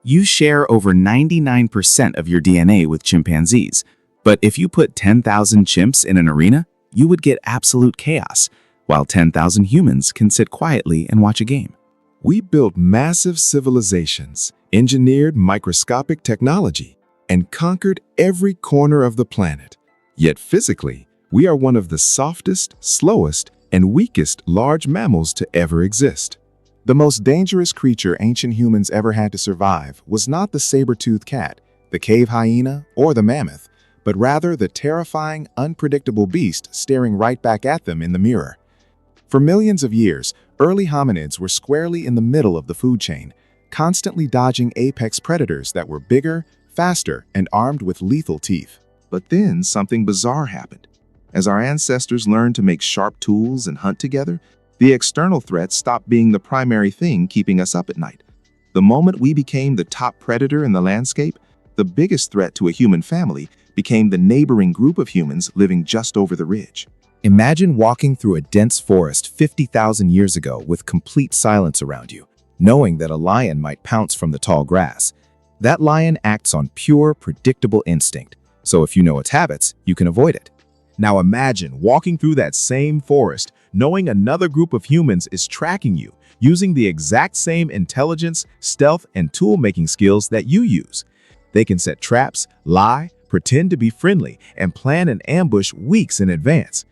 You share over 99% of your DNA with chimpanzees, but if you put 10,000 chimps in an arena, you would get absolute chaos, while 10,000 humans can sit quietly and watch a game. We built massive civilizations, engineered microscopic technology, and conquered every corner of the planet. Yet physically, we are one of the softest, slowest, and weakest large mammals to ever exist. The most dangerous creature ancient humans ever had to survive was not the saber-toothed cat, the cave hyena, or the mammoth, but rather the terrifying, unpredictable beast staring right back at them in the mirror. For millions of years, early hominids were squarely in the middle of the food chain, constantly dodging apex predators that were bigger, faster, and armed with lethal teeth. But then something bizarre happened. As our ancestors learned to make sharp tools and hunt together, the external threats stopped being the primary thing keeping us up at night. The moment we became the top predator in the landscape, the biggest threat to a human family became the neighboring group of humans living just over the ridge. Imagine walking through a dense forest 50,000 years ago with complete silence around you, knowing that a lion might pounce from the tall grass. That lion acts on pure, predictable instinct, so if you know its habits, you can avoid it. Now imagine walking through that same forest, knowing another group of humans is tracking you, using the exact same intelligence, stealth, and tool-making skills that you use. They can set traps, lie, pretend to be friendly, and plan an ambush weeks in advance.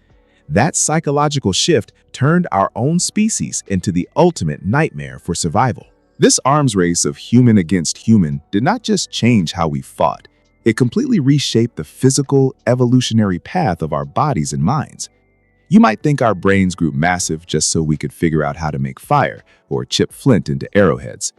That psychological shift turned our own species into the ultimate nightmare for survival. This arms race of human against human did not just change how we fought. It completely reshaped the physical, evolutionary path of our bodies and minds. You might think our brains grew massive just so we could figure out how to make fire or chip flint into arrowheads.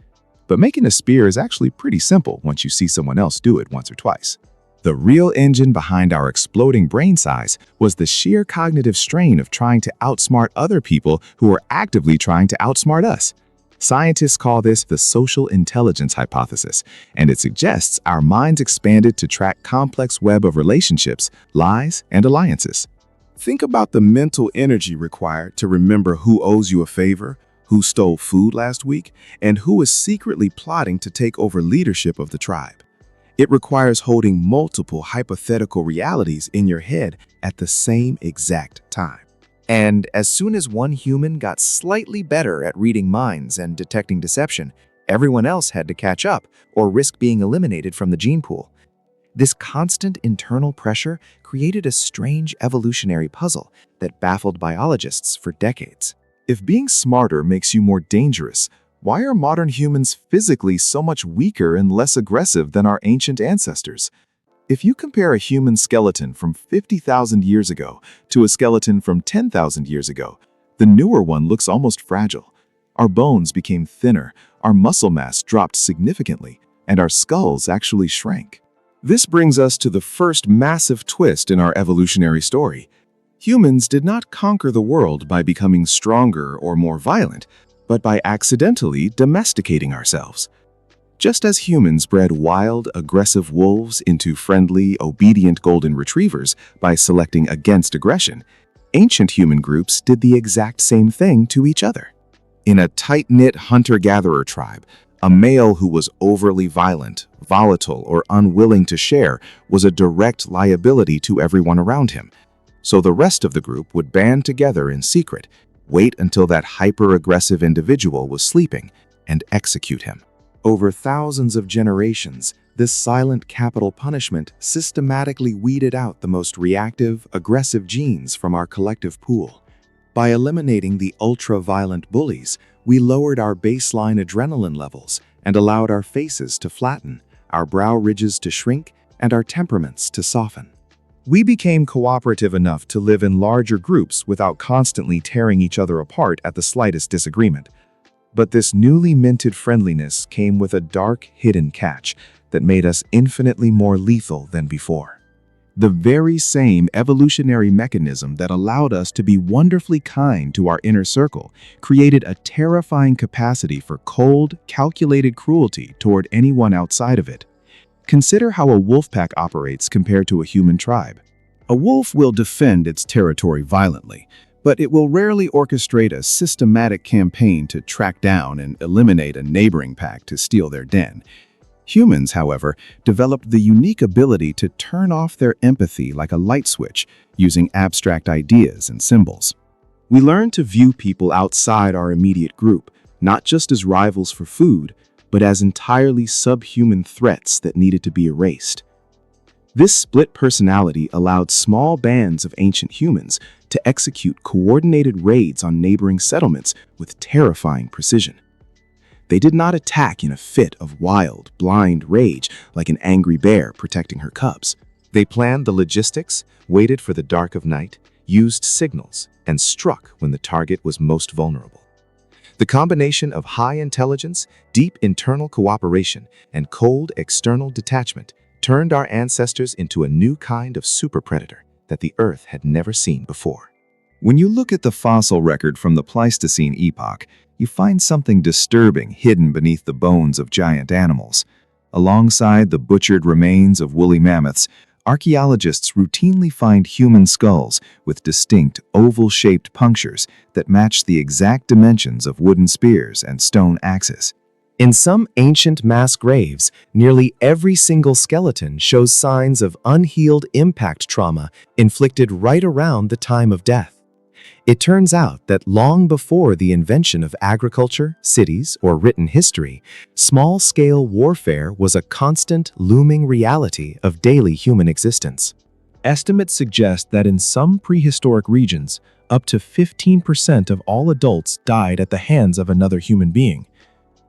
But making a spear is actually pretty simple once you see someone else do it once or twice. The real engine behind our exploding brain size was the sheer cognitive strain of trying to outsmart other people who were actively trying to outsmart us. Scientists call this the social intelligence hypothesis, and it suggests our minds expanded to track complex web of relationships, lies, and alliances. Think about the mental energy required to remember who owes you a favor, who stole food last week, and who is secretly plotting to take over leadership of the tribe. It requires holding multiple hypothetical realities in your head at the same exact time. And as soon as one human got slightly better at reading minds and detecting deception, everyone else had to catch up or risk being eliminated from the gene pool. This constant internal pressure created a strange evolutionary puzzle that baffled biologists for decades. If being smarter makes you more dangerous, why are modern humans physically so much weaker and less aggressive than our ancient ancestors? If you compare a human skeleton from 50,000 years ago to a skeleton from 10,000 years ago, the newer one looks almost fragile. Our bones became thinner, our muscle mass dropped significantly, and our skulls actually shrank. This brings us to the first massive twist in our evolutionary story. Humans did not conquer the world by becoming stronger or more violent, but by accidentally domesticating ourselves. Just as humans bred wild, aggressive wolves into friendly, obedient golden retrievers by selecting against aggression, ancient human groups did the exact same thing to each other. In a tight-knit hunter-gatherer tribe, a male who was overly violent, volatile, or unwilling to share was a direct liability to everyone around him. So the rest of the group would band together in secret, wait until that hyper-aggressive individual was sleeping, and execute him. Over thousands of generations, this silent capital punishment systematically weeded out the most reactive, aggressive genes from our collective pool. By eliminating the ultra-violent bullies, we lowered our baseline adrenaline levels and allowed our faces to flatten, our brow ridges to shrink, and our temperaments to soften. We became cooperative enough to live in larger groups without constantly tearing each other apart at the slightest disagreement. But this newly minted friendliness came with a dark, hidden catch that made us infinitely more lethal than before. The very same evolutionary mechanism that allowed us to be wonderfully kind to our inner circle created a terrifying capacity for cold, calculated cruelty toward anyone outside of it. Consider how a wolf pack operates compared to a human tribe. A wolf will defend its territory violently, but it will rarely orchestrate a systematic campaign to track down and eliminate a neighboring pack to steal their den. Humans, however, developed the unique ability to turn off their empathy like a light switch using abstract ideas and symbols. We learned to view people outside our immediate group, not just as rivals for food, but as entirely subhuman threats that needed to be erased. This split personality allowed small bands of ancient humans to execute coordinated raids on neighboring settlements with terrifying precision. They did not attack in a fit of wild, blind rage like an angry bear protecting her cubs. They planned the logistics, waited for the dark of night, used signals, and struck when the target was most vulnerable. The combination of high intelligence, deep internal cooperation, and cold external detachment turned our ancestors into a new kind of super predator that the Earth had never seen before. When you look at the fossil record from the Pleistocene epoch, you find something disturbing hidden beneath the bones of giant animals. Alongside the butchered remains of woolly mammoths, archaeologists routinely find human skulls with distinct oval-shaped punctures that match the exact dimensions of wooden spears and stone axes. In some ancient mass graves, nearly every single skeleton shows signs of unhealed impact trauma inflicted right around the time of death. It turns out that long before the invention of agriculture, cities, or written history, small-scale warfare was a constant, looming reality of daily human existence. Estimates suggest that in some prehistoric regions, up to 15% of all adults died at the hands of another human being.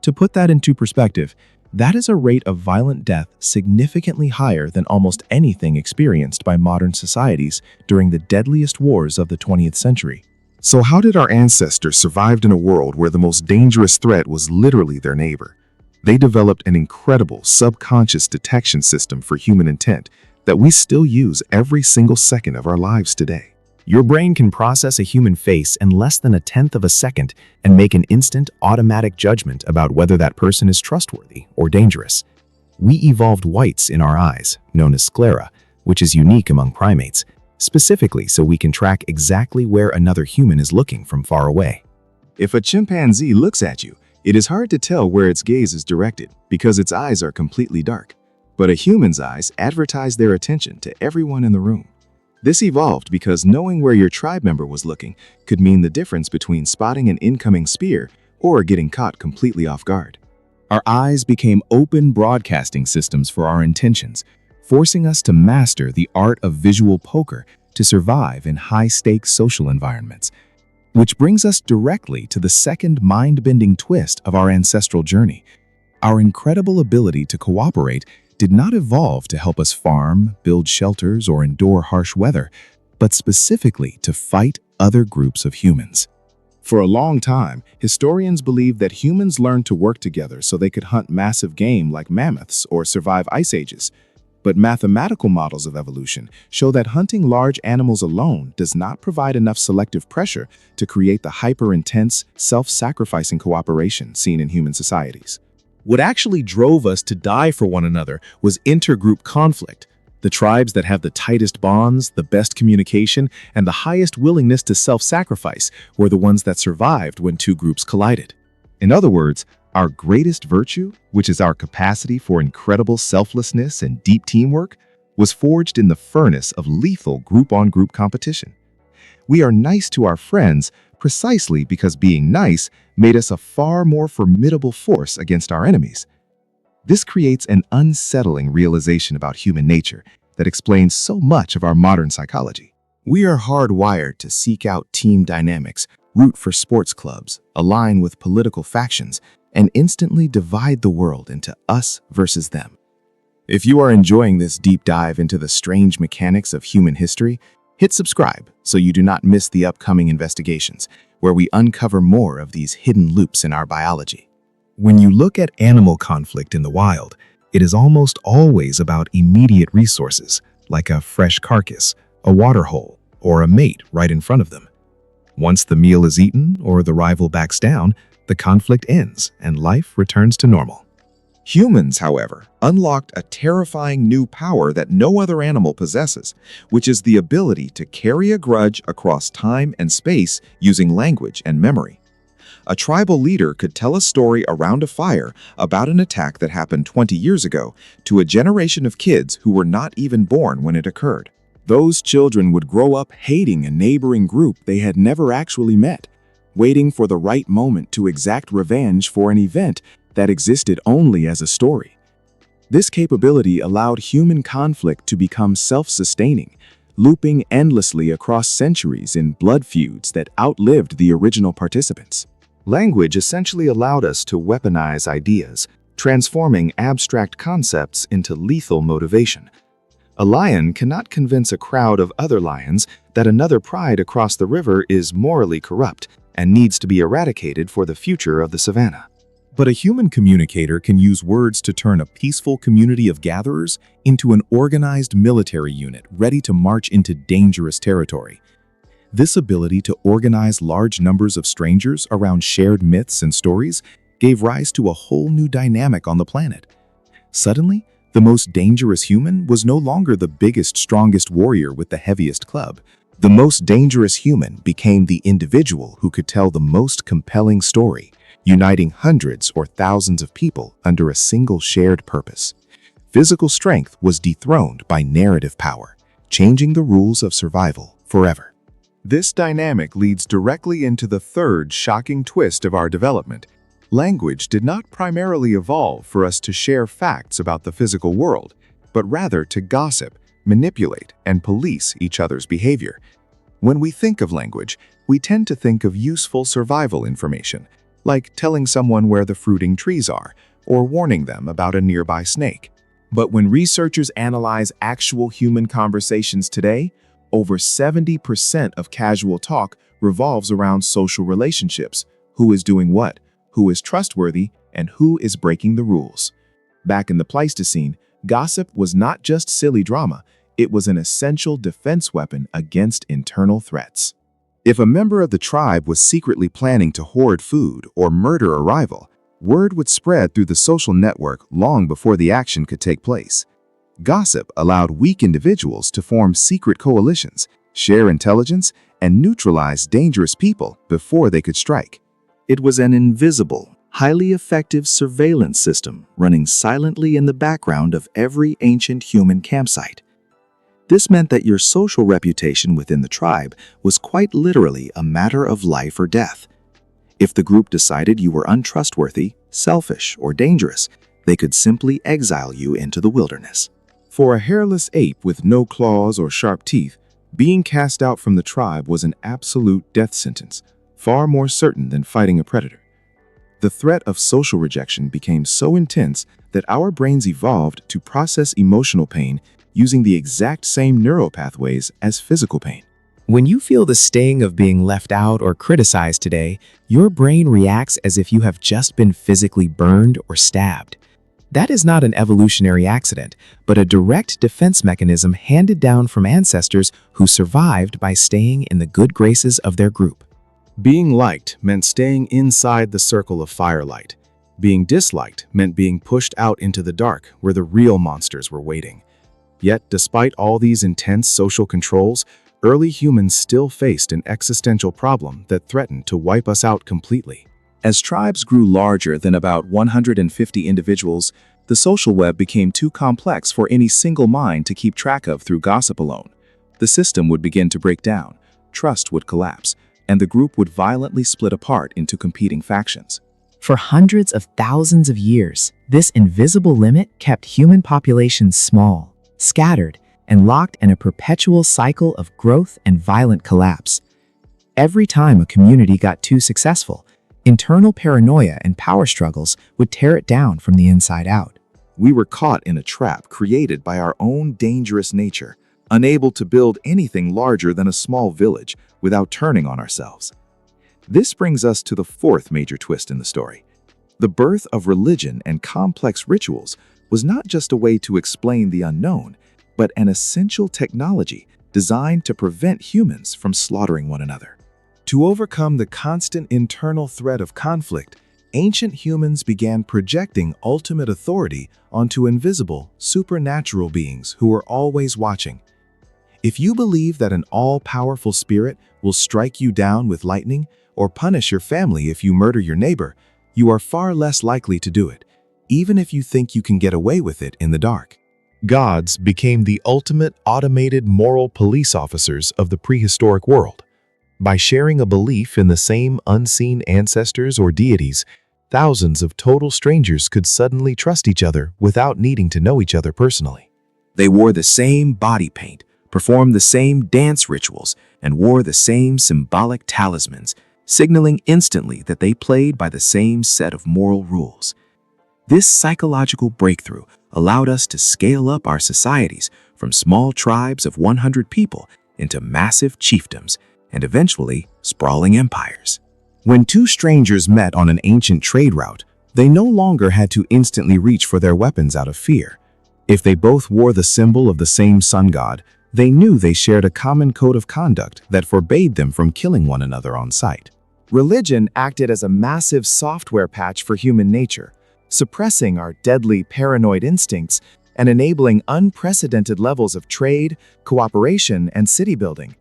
To put that into perspective, that is a rate of violent death significantly higher than almost anything experienced by modern societies during the deadliest wars of the 20th century. So how did our ancestors survive in a world where the most dangerous threat was literally their neighbor? They developed an incredible subconscious detection system for human intent that we still use every single second of our lives today. Your brain can process a human face in less than a tenth of a second and make an instant, automatic judgment about whether that person is trustworthy or dangerous. We evolved whites in our eyes, known as sclera, which is unique among primates, specifically so we can track exactly where another human is looking from far away. If a chimpanzee looks at you, it is hard to tell where its gaze is directed because its eyes are completely dark. But a human's eyes advertise their attention to everyone in the room. This evolved because knowing where your tribe member was looking could mean the difference between spotting an incoming spear or getting caught completely off guard. Our eyes became open broadcasting systems for our intentions, forcing us to master the art of visual poker to survive in high-stakes social environments. Which brings us directly to the second mind-bending twist of our ancestral journey. Our incredible ability to cooperate did not evolve to help us farm, build shelters, or endure harsh weather, but specifically to fight other groups of humans. For a long time, historians believed that humans learned to work together so they could hunt massive game like mammoths or survive ice ages. But mathematical models of evolution show that hunting large animals alone does not provide enough selective pressure to create the hyper-intense, self-sacrificing cooperation seen in human societies. What actually drove us to die for one another was intergroup conflict. The tribes that have the tightest bonds, the best communication, and the highest willingness to self-sacrifice were the ones that survived when two groups collided. In other words, our greatest virtue, which is our capacity for incredible selflessness and deep teamwork, was forged in the furnace of lethal group-on-group competition. We are nice to our friends precisely because being nice made us a far more formidable force against our enemies. This creates an unsettling realization about human nature that explains so much of our modern psychology. We are hardwired to seek out team dynamics, root for sports clubs, align with political factions, and instantly divide the world into us versus them. If you are enjoying this deep dive into the strange mechanics of human history, hit subscribe so you do not miss the upcoming investigations, where we uncover more of these hidden loops in our biology. When you look at animal conflict in the wild, it is almost always about immediate resources, like a fresh carcass, a water hole, or a mate right in front of them. Once the meal is eaten or the rival backs down, the conflict ends and life returns to normal. Humans, however, unlocked a terrifying new power that no other animal possesses, which is the ability to carry a grudge across time and space using language and memory. A tribal leader could tell a story around a fire about an attack that happened 20 years ago to a generation of kids who were not even born when it occurred. Those children would grow up hating a neighboring group they had never actually met, waiting for the right moment to exact revenge for an event that existed only as a story. This capability allowed human conflict to become self-sustaining, looping endlessly across centuries in blood feuds that outlived the original participants. Language essentially allowed us to weaponize ideas, transforming abstract concepts into lethal motivation. A lion cannot convince a crowd of other lions that another pride across the river is morally corrupt and needs to be eradicated for the future of the savannah. But a human communicator can use words to turn a peaceful community of gatherers into an organized military unit ready to march into dangerous territory. This ability to organize large numbers of strangers around shared myths and stories gave rise to a whole new dynamic on the planet. Suddenly, the most dangerous human was no longer the biggest, strongest warrior with the heaviest club. The most dangerous human became the individual who could tell the most compelling story, uniting hundreds or thousands of people under a single shared purpose. Physical strength was dethroned by narrative power, changing the rules of survival forever. This dynamic leads directly into the third shocking twist of our development. Language did not primarily evolve for us to share facts about the physical world, but rather to gossip, manipulate, and police each other's behavior. When we think of language, we tend to think of useful survival information, like telling someone where the fruiting trees are, or warning them about a nearby snake. But when researchers analyze actual human conversations today, over 70% of casual talk revolves around social relationships. Who is doing what? Who is trustworthy? And who is breaking the rules? Back in the Pleistocene, gossip was not just silly drama, it was an essential defense weapon against internal threats. If a member of the tribe was secretly planning to hoard food or murder a rival, word would spread through the social network long before the action could take place. Gossip allowed weak individuals to form secret coalitions, share intelligence, and neutralize dangerous people before they could strike. It was an invisible, highly effective surveillance system running silently in the background of every ancient human campsite. This meant that your social reputation within the tribe was quite literally a matter of life or death. If the group decided you were untrustworthy, selfish, or dangerous, they could simply exile you into the wilderness. For a hairless ape with no claws or sharp teeth, being cast out from the tribe was an absolute death sentence, far more certain than fighting a predator. The threat of social rejection became so intense that our brains evolved to process emotional pain using the exact same neural pathways as physical pain. When you feel the sting of being left out or criticized today, your brain reacts as if you have just been physically burned or stabbed. That is not an evolutionary accident, but a direct defense mechanism handed down from ancestors who survived by staying in the good graces of their group. Being liked meant staying inside the circle of firelight. Being disliked meant being pushed out into the dark where the real monsters were waiting. Yet, despite all these intense social controls, early humans still faced an existential problem that threatened to wipe us out completely. As tribes grew larger than about 150 individuals, the social web became too complex for any single mind to keep track of through gossip alone. The system would begin to break down, trust would collapse, and the group would violently split apart into competing factions. For hundreds of thousands of years, this invisible limit kept human populations small, scattered, and locked in a perpetual cycle of growth and violent collapse. Every time a community got too successful, internal paranoia and power struggles would tear it down from the inside out. We were caught in a trap created by our own dangerous nature, unable to build anything larger than a small village without turning on ourselves. This brings us to the fourth major twist in the story. The birth of religion and complex rituals was not just a way to explain the unknown, but an essential technology designed to prevent humans from slaughtering one another. To overcome the constant internal threat of conflict, ancient humans began projecting ultimate authority onto invisible, supernatural beings who were always watching. If you believe that an all-powerful spirit will strike you down with lightning, or punish your family if you murder your neighbor, you are far less likely to do it, even if you think you can get away with it in the dark. Gods became the ultimate automated moral police officers of the prehistoric world. By sharing a belief in the same unseen ancestors or deities, thousands of total strangers could suddenly trust each other without needing to know each other personally. They wore the same body paint, performed the same dance rituals, and wore the same symbolic talismans, signaling instantly that they played by the same set of moral rules. This psychological breakthrough allowed us to scale up our societies from small tribes of 100 people into massive chiefdoms and eventually sprawling empires. When two strangers met on an ancient trade route, they no longer had to instantly reach for their weapons out of fear. If they both wore the symbol of the same sun god, they knew they shared a common code of conduct that forbade them from killing one another on sight. Religion acted as a massive software patch for human nature, suppressing our deadly paranoid instincts and enabling unprecedented levels of trade, cooperation, and city building.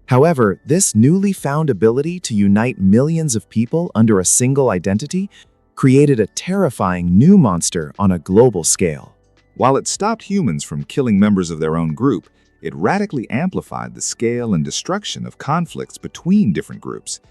However, this newly found ability to unite millions of people under a single identity created a terrifying new monster on a global scale. While it stopped humans from killing members of their own group, it radically amplified the scale and destruction of conflicts between different groups.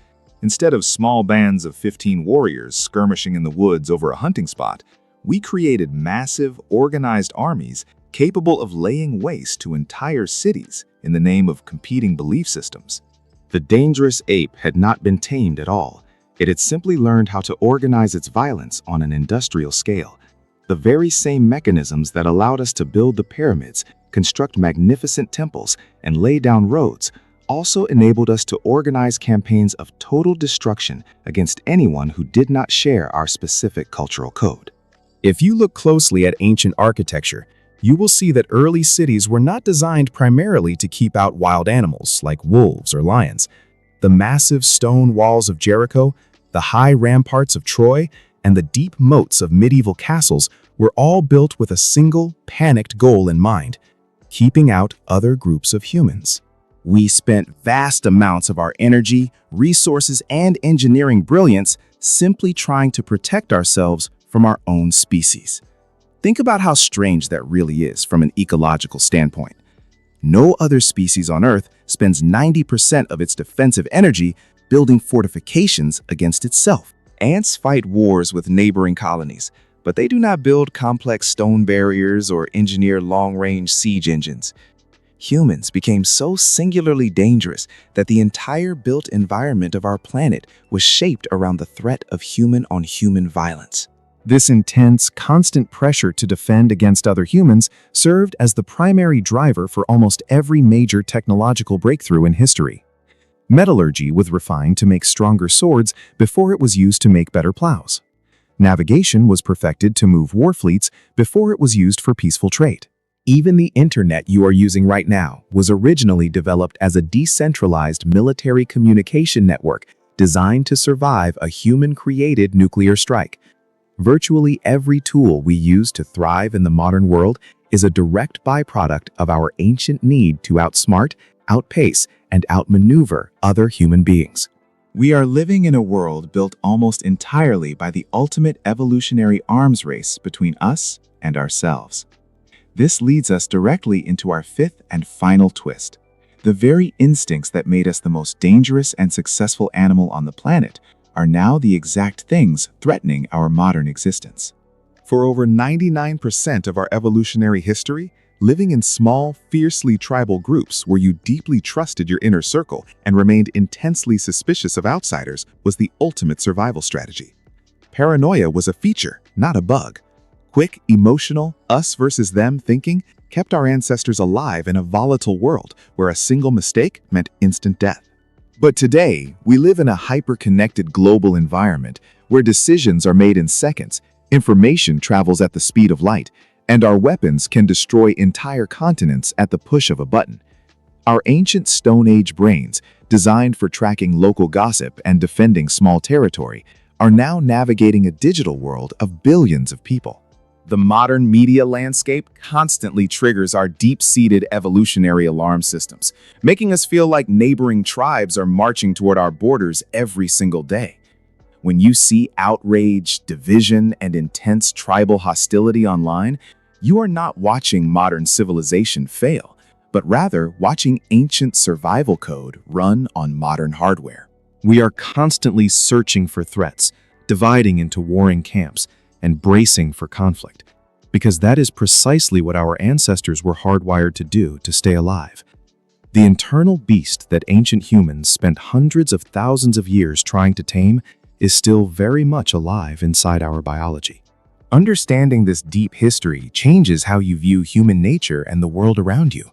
Instead of small bands of 15 warriors skirmishing in the woods over a hunting spot, we created massive, organized armies capable of laying waste to entire cities in the name of competing belief systems. The dangerous ape had not been tamed at all. It had simply learned how to organize its violence on an industrial scale. The very same mechanisms that allowed us to build the pyramids, construct magnificent temples, and lay down roads also enabled us to organize campaigns of total destruction against anyone who did not share our specific cultural code. If you look closely at ancient architecture, you will see that early cities were not designed primarily to keep out wild animals like wolves or lions. The massive stone walls of Jericho, the high ramparts of Troy, and the deep moats of medieval castles were all built with a single, panicked goal in mind: keeping out other groups of humans. We spent vast amounts of our energy, resources, and engineering brilliance simply trying to protect ourselves from our own species. Think about how strange that really is from an ecological standpoint. No other species on Earth spends 90% of its defensive energy building fortifications against itself. Ants fight wars with neighboring colonies, but they do not build complex stone barriers or engineer long-range siege engines. Humans became so singularly dangerous that the entire built environment of our planet was shaped around the threat of human-on-human violence. This intense, constant pressure to defend against other humans served as the primary driver for almost every major technological breakthrough in history. Metallurgy was refined to make stronger swords before it was used to make better plows. Navigation was perfected to move war fleets before it was used for peaceful trade. Even the internet you are using right now was originally developed as a decentralized military communication network designed to survive a human-created nuclear strike. Virtually every tool we use to thrive in the modern world is a direct byproduct of our ancient need to outsmart, outpace, and outmaneuver other human beings. We are living in a world built almost entirely by the ultimate evolutionary arms race between us and ourselves. This leads us directly into our fifth and final twist. The very instincts that made us the most dangerous and successful animal on the planet are now the exact things threatening our modern existence. For over 99% of our evolutionary history, living in small, fiercely tribal groups where you deeply trusted your inner circle and remained intensely suspicious of outsiders was the ultimate survival strategy. Paranoia was a feature, not a bug. Quick, emotional, us versus them thinking kept our ancestors alive in a volatile world where a single mistake meant instant death. But today, we live in a hyper-connected global environment where decisions are made in seconds, information travels at the speed of light, and our weapons can destroy entire continents at the push of a button. Our ancient Stone Age brains, designed for tracking local gossip and defending small territory, are now navigating a digital world of billions of people. The modern media landscape constantly triggers our deep-seated evolutionary alarm systems, making us feel like neighboring tribes are marching toward our borders every single day. When you see outrage, division, and intense tribal hostility online, you are not watching modern civilization fail, but rather watching ancient survival code run on modern hardware. We are constantly searching for threats, dividing into warring camps, and bracing for conflict, because that is precisely what our ancestors were hardwired to do to stay alive. The internal beast that ancient humans spent hundreds of thousands of years trying to tame is still very much alive inside our biology. Understanding this deep history changes how you view human nature and the world around you.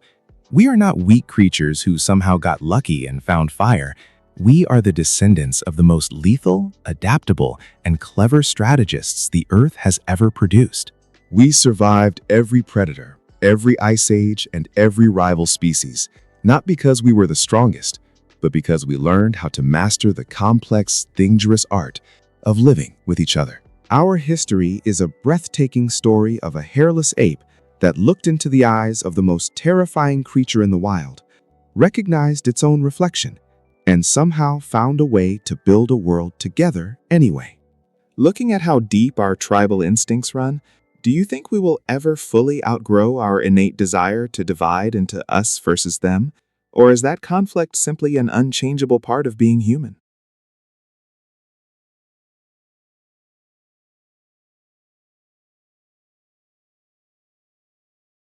We are not weak creatures who somehow got lucky and found fire. We are the descendants of the most lethal, adaptable, and clever strategists the Earth has ever produced. We survived every predator, every ice age, and every rival species, not because we were the strongest, but because we learned how to master the complex, dangerous art of living with each other. Our history is a breathtaking story of a hairless ape that looked into the eyes of the most terrifying creature in the wild, recognized its own reflection, and somehow found a way to build a world together anyway. Looking at how deep our tribal instincts run, do you think we will ever fully outgrow our innate desire to divide into us versus them? Or is that conflict simply an unchangeable part of being human?